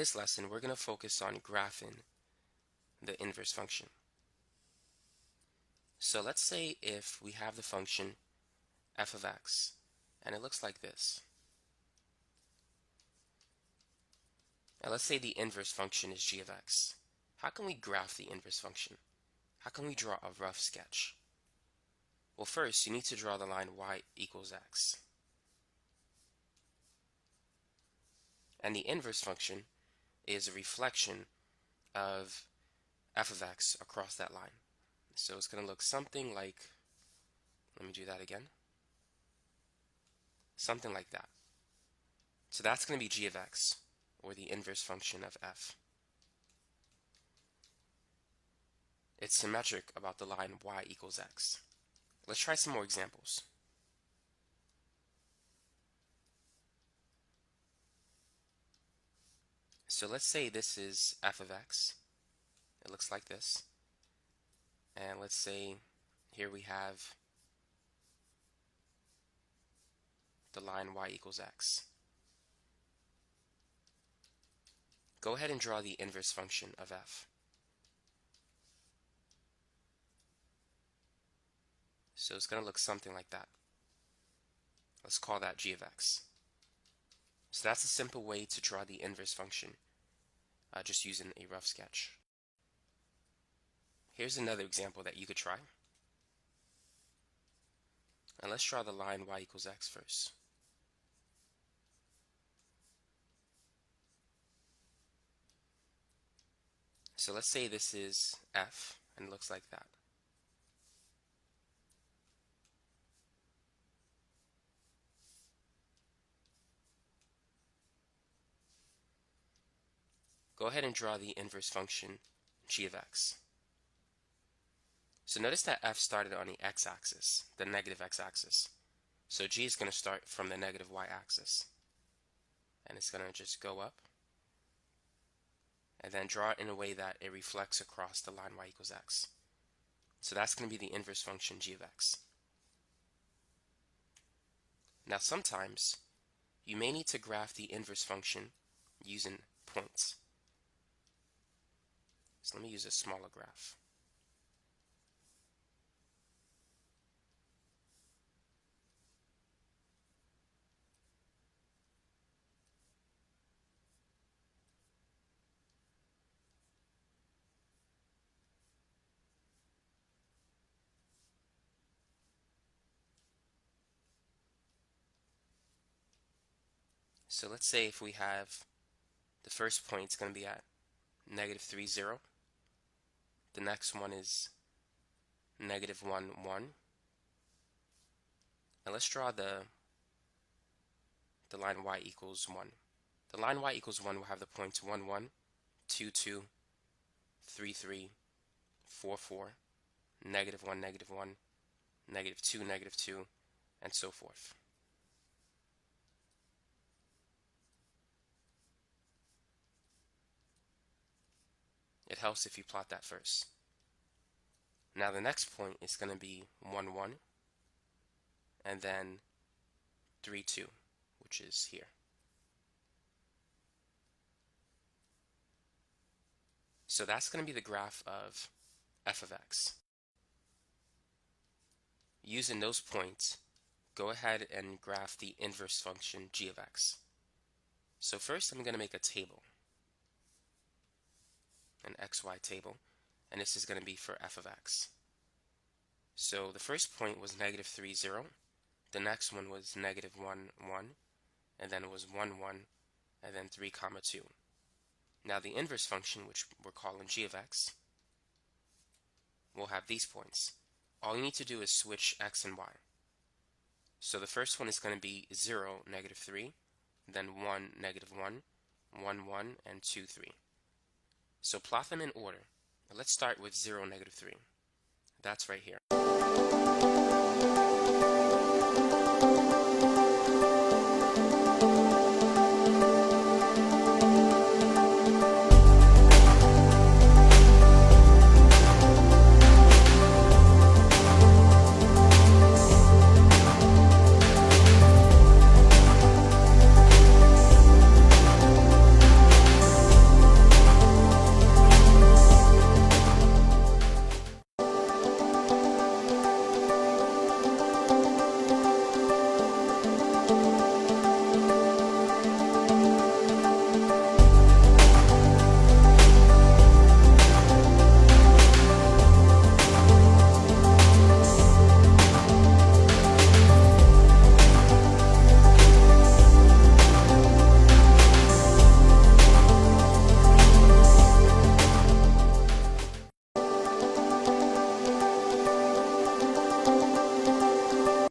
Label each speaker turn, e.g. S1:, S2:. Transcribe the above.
S1: this lesson, we're going to focus on graphing the inverse function. So let's say if we have the function f of x, and it looks like this. Now let's say the inverse function is g of x. How can we graph the inverse function? How can we draw a rough sketch? Well, first you need to draw the line y equals x. And the inverse function is a reflection of f of x across that line. So it's going to look something like, let me do that again, something like that. So that's going to be g of x, or the inverse function of f. It's symmetric about the line y equals x. Let's try some more examples. So let's say this is f of x. It looks like this. And let's say here we have the line y equals x. Go ahead and draw the inverse function of f. So it's going to look something like that. Let's call that g of x. So that's a simple way to draw the inverse function, just using a rough sketch. Here's another example that you could try. And let's draw the line y equals x first. So let's say this is f, and it looks like that. Go ahead and draw the inverse function g of x. So notice that f started on the x-axis, the negative x-axis. So g is going to start from the negative y-axis. And it's going to just go up. And then draw it in a way that it reflects across the line y equals x. So that's going to be the inverse function g of x. Now sometimes you may need to graph the inverse function using points. So let me use a smaller graph. So let's say if we have the first point is going to be at negative 3, 0. The next one is negative 1, 1. And let's draw the line y equals 1. The line y equals 1 will have the points 1, 1, 2, 2, 3, 3, 4, 4, negative 1, negative 1, negative 2, negative 2, and so forth. It helps if you plot that first. Now the next point is going to be 1, 1, and then 3, 2, which is here. So that's going to be the graph of f of x. Using those points, go ahead and graph the inverse function g of x. So first I'm going to make a table, an xy table, and this is going to be for f of x. So the first point was negative 3, 0. The next one was negative 1, 1, and then it was 1, 1, and then 3, 2. Now the inverse function, which we're calling g of x, will have these points. All you need to do is switch x and y. So the first one is going to be 0, negative 3, then 1, negative 1, 1, 1, and 2, 3. So plot them in order. Let's start with 0, negative 3. That's right here.